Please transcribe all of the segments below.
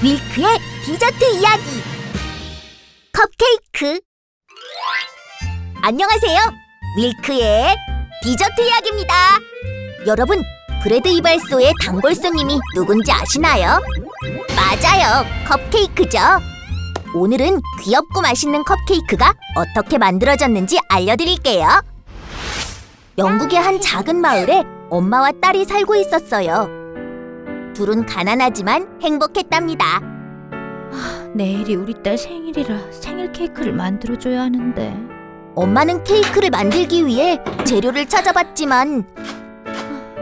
밀크의 디저트 이야기 컵케이크. 안녕하세요. 밀크의 디저트 이야기입니다. 여러분, 브레드 이발소의 단골 손님이 누군지 아시나요? 맞아요, 컵케이크죠. 오늘은 귀엽고 맛있는 컵케이크가 어떻게 만들어졌는지 알려드릴게요. 영국의 한 작은 마을에 엄마와 딸이 살고 있었어요. 둘은 가난하지만 행복했답니다. 내일이 우리 딸 생일이라 생일 케이크를 만들어줘야 하는데. 엄마는 케이크를 만들기 위해 재료를 찾아봤지만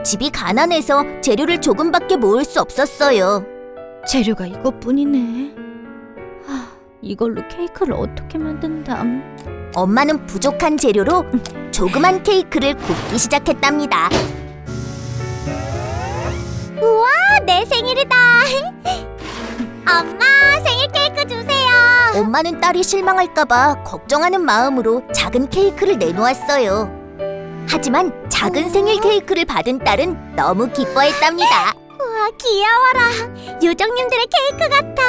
집이 가난해서 재료를 조금밖에 모을 수 없었어요. 재료가 이것뿐이네. 이걸로 케이크를 어떻게 만든담? 엄마는 부족한 재료로 조그만 케이크를 굽기 시작했답니다. 우와, 내 생일이다. 엄마, 생일 케이크 주세요. 엄마는 딸이 실망할까봐 걱정하는 마음으로 작은 케이크를 내놓았어요. 하지만 작은 생일 케이크를 받은 딸은 너무 기뻐했답니다. 우와, 귀여워라. 요정님들의 케이크 같아.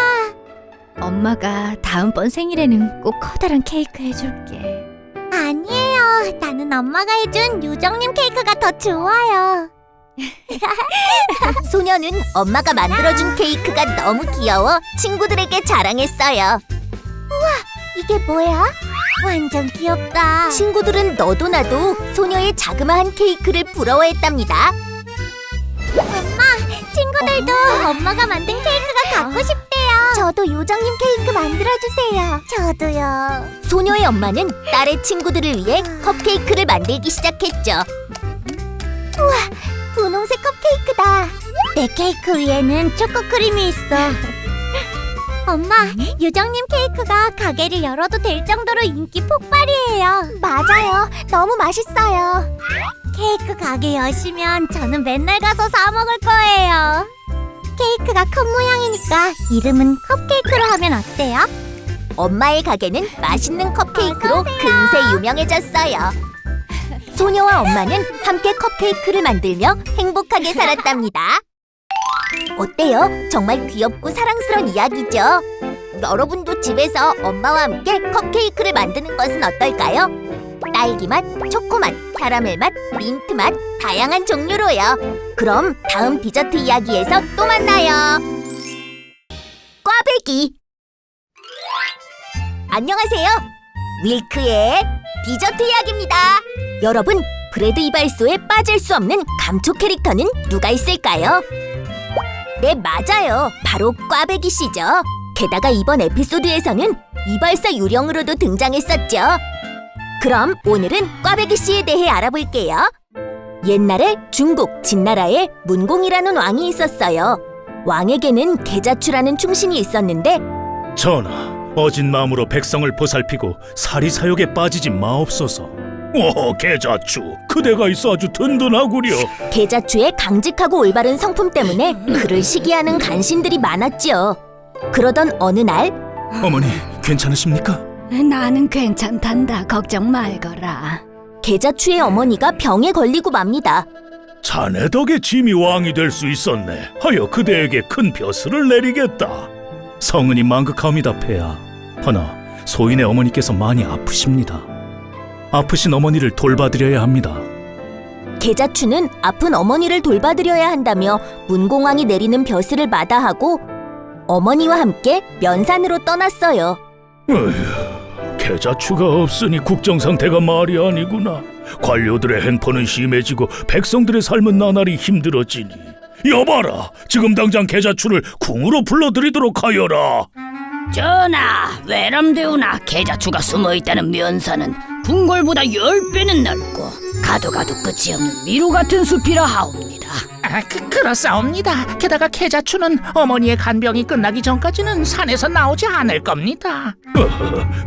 엄마가 다음번 생일에는 꼭 커다란 케이크 해줄게. 아니에요. 나는 엄마가 해준 요정님 케이크가 더 좋아요. 소녀는 엄마가 만들어준 케이크가 너무 귀여워 친구들에게 자랑했어요. 우와, 이게 뭐야? 완전 귀엽다. 친구들은 너도 나도 소녀의 자그마한 케이크를 부러워했답니다. 엄마, 친구들도 엄마가 만든 케이크가 갖고 싶대요. 저도 요정님 케이크 만들어주세요. 저도요. 소녀의 엄마는 딸의 친구들을 위해 컵케이크를 만들기 시작했죠. 우와, 분홍색 컵케이크다. 내 케이크 위에는 초코크림이 있어. 엄마, 요정님 케이크가 가게를 열어도 될 정도로 인기 폭발이에요. 맞아요. 너무 맛있어요. 케이크 가게 여시면 저는 맨날 가서 사 먹을 거예요. 케이크가 컵 모양이니까 이름은 컵케이크로 하면 어때요? 엄마의 가게는 맛있는 컵케이크로 금세 유명해졌어요. 소녀와 엄마는 함께 컵케이크를 만들며 행복하게 살았답니다. 어때요? 정말 귀엽고 사랑스러운 이야기죠? 여러분도 집에서 엄마와 함께 컵케이크를 만드는 것은 어떨까요? 딸기맛, 초코맛, 캐러멜맛, 민트맛, 다양한 종류로요. 그럼 다음 디저트 이야기에서 또 만나요. 꽈배기. 안녕하세요. 밀크의 디저트 이야기입니다. 여러분, 브레드 이발소에 빠질 수 없는 감초 캐릭터는 누가 있을까요? 네, 맞아요. 바로 꽈배기 씨죠. 게다가 이번 에피소드에서는 이발사 유령으로도 등장했었죠. 그럼 오늘은 꽈배기 씨에 대해 알아볼게요. 옛날에 중국 진나라에 문공이라는 왕이 있었어요. 왕에게는 계자추라는 충신이 있었는데, 전하, 어진 마음으로 백성을 보살피고 사리사욕에 빠지지 마옵소서. 오, 계자추, 그대가 있어 아주 든든하구려. 계자추의 강직하고 올바른 성품 때문에 그를 시기하는 간신들이 많았지요. 그러던 어느 날, 어머니, 괜찮으십니까? 나는 괜찮단다. 걱정 말거라. 계자추의 어머니가 병에 걸리고 맙니다. 자네 덕에 짐이 왕이 될 수 있었네. 하여 그대에게 큰 벼슬을 내리겠다. 성은이 망극하옵니다, 폐하. 허나 소인의 어머니께서 많이 아프십니다. 아프신 어머니를 돌봐드려야 합니다. 계자추는 아픈 어머니를 돌봐드려야 한다며 문공왕이 내리는 벼슬을 마다하고 어머니와 함께 면산으로 떠났어요. 어휴, 계자추가 없으니 국정 상태가 말이 아니구나. 관료들의 행포는 심해지고 백성들의 삶은 나날이 힘들어지니. 여봐라, 지금 당장 계자추를 궁으로 불러들이도록 하여라. 전하, 외람되오나 계자추가 숨어있다는 면사는 궁궐보다 10배는 넓고 가도 끝이 없는 미로 같은 숲이라 하옵니다. 그렇사옵니다. 게다가 계자추는 어머니의 간병이 끝나기 전까지는 산에서 나오지 않을 겁니다.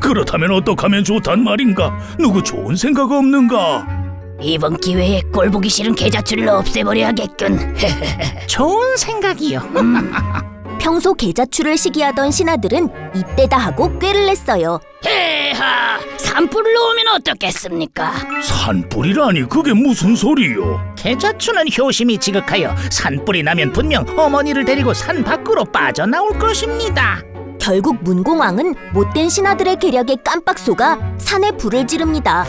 그렇다면 어떡하면 좋단 말인가? 누구 좋은 생각 없는가? 이번 기회에 꼴보기 싫은 계자추를 없애버려야겠군. 좋은 생각이요. 평소 계자추를 시기하던 신하들은 이때다 하고 꾀를 냈어요. 폐하, 산불을 놓으면 어떻겠습니까? 산불이라니 그게 무슨 소리요? 계자추는 효심이 지극하여 산불이 나면 분명 어머니를 데리고 산 밖으로 빠져나올 것입니다. 결국 문공왕은 못된 신하들의 계략에 깜빡 속아 산에 불을 지릅니다.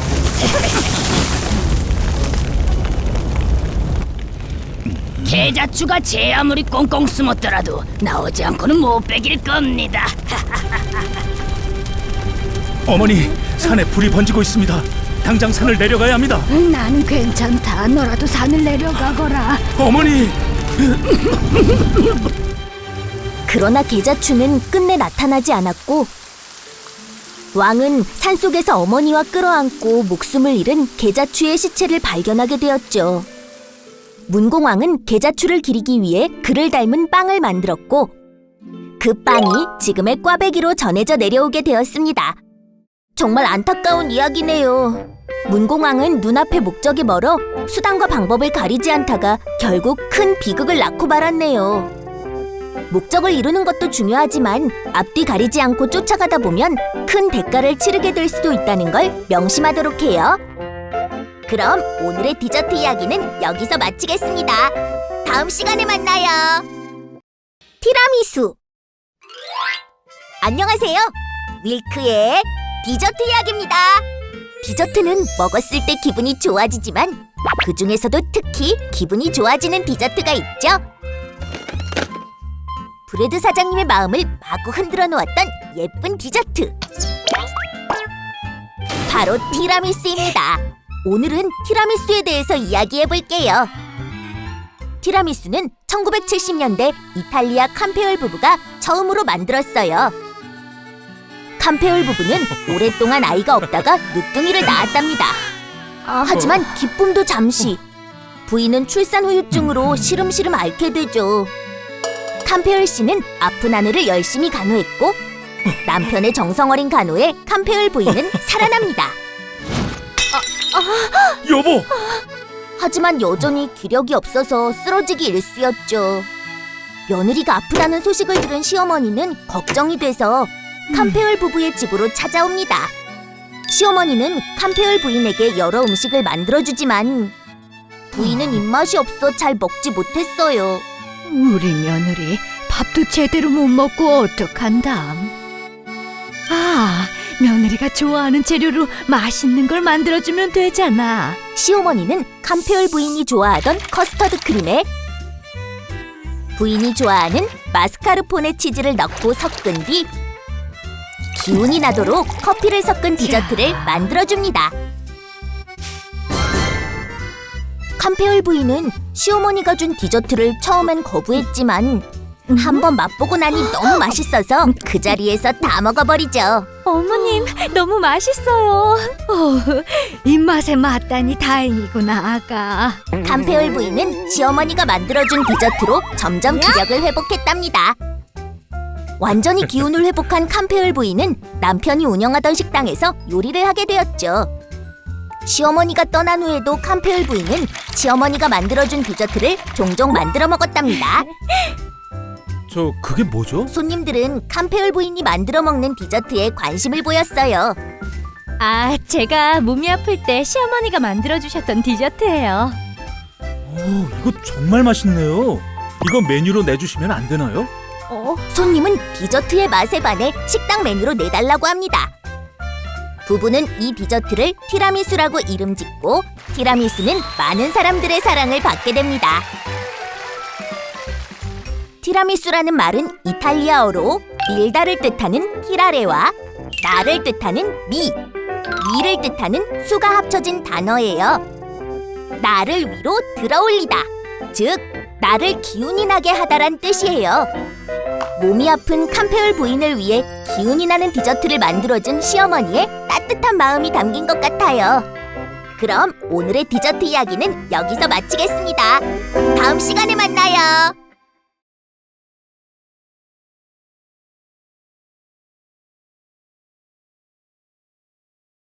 계자추가 제 아무리 꽁꽁 숨었더라도 나오지 않고는 못 빼길 겁니다. 어머니, 산에 불이 번지고 있습니다. 당장 산을 내려가야 합니다. 난 괜찮다. 너라도 산을 내려가거라. 어머니! 그러나 계자추는 끝내 나타나지 않았고 왕은 산속에서 어머니와 끌어안고 목숨을 잃은 계자추의 시체를 발견하게 되었죠. 문공왕은 계자추를 기리기 위해 그를 닮은 빵을 만들었고 그 빵이 지금의 꽈배기로 전해져 내려오게 되었습니다. 정말 안타까운 이야기네요. 문공왕은 눈앞의 목적이 멀어 수단과 방법을 가리지 않다가 결국 큰 비극을 낳고 말았네요. 목적을 이루는 것도 중요하지만 앞뒤 가리지 않고 쫓아가다 보면 큰 대가를 치르게 될 수도 있다는 걸 명심하도록 해요. 그럼 오늘의 디저트 이야기는 여기서 마치겠습니다. 다음 시간에 만나요. 티라미수. 안녕하세요. 밀크의 디저트 이야기입니다. 디저트는 먹었을 때 기분이 좋아지지만 그 중에서도 특히 기분이 좋아지는 디저트가 있죠. 브레드 사장님의 마음을 마구 흔들어 놓았던 예쁜 디저트. 바로 티라미수입니다. 오늘은 티라미수에 대해서 이야기해 볼게요. 티라미수는 1970년대 이탈리아 캄페올 부부가 처음으로 만들었어요. 캄페올 부부는 오랫동안 아이가 없다가 늦둥이를 낳았답니다. 하지만 기쁨도 잠시. 부인은 출산 후유증으로 시름시름 앓게 되죠. 캄페올 씨는 아픈 아내를 열심히 간호했고 남편의 정성 어린 간호에 캄페올 부인은 살아납니다. 여보! 하지만 여전히 기력이 없어서 쓰러지기 일쑤였죠. 며느리가 아프다는 소식을 들은 시어머니는 걱정이 돼서 캄페올 부부의 집으로 찾아옵니다. 시어머니는 캄페올 부인에게 여러 음식을 만들어주지만 부인은 입맛이 없어 잘 먹지 못했어요. 우리 며느리 밥도 제대로 못 먹고 어떡한담. 며느리가 좋아하는 재료로 맛있는 걸 만들어주면 되잖아. 시어머니는 캄페올 부인이 좋아하던 커스터드 크림에 부인이 좋아하는 마스카르포네 치즈를 넣고 섞은 뒤 기운이 나도록 커피를 섞은 디저트를 만들어줍니다. 캄페올 부인은 시어머니가 준 디저트를 처음엔 거부했지만 한번 맛보고 나니 너무 맛있어서 그 자리에서 다 먹어버리죠. 어머님, 너무 맛있어요. 입맛에 맞다니 다행이구나, 아가. 캄페올 부인은 시어머니가 만들어준 디저트로 점점 기력을 회복했답니다. 완전히 기운을 회복한 캄페올 부인은 남편이 운영하던 식당에서 요리를 하게 되었죠. 시어머니가 떠난 후에도 캄페올 부인은 시어머니가 만들어준 디저트를 종종 만들어 먹었답니다. 그게 뭐죠? 손님들은 캄페올 부인이 만들어 먹는 디저트에 관심을 보였어요. 제가 몸이 아플 때 시어머니가 만들어주셨던 디저트예요. 이거 정말 맛있네요. 이거 메뉴로 내주시면 안 되나요? 손님은 디저트의 맛에 반해 식당 메뉴로 내달라고 합니다. 부부는 이 디저트를 티라미수라고 이름 짓고 티라미수는 많은 사람들의 사랑을 받게 됩니다. 티라미수라는 말은 이탈리아어로 밀다를 뜻하는 티라레와 나를 뜻하는 미를 뜻하는 수가 합쳐진 단어예요. 나를 위로 들어올리다, 즉 나를 기운이 나게 하다란 뜻이에요. 몸이 아픈 캄페올 부인을 위해 기운이 나는 디저트를 만들어준 시어머니의 따뜻한 마음이 담긴 것 같아요. 그럼 오늘의 디저트 이야기는 여기서 마치겠습니다. 다음 시간에 만나요.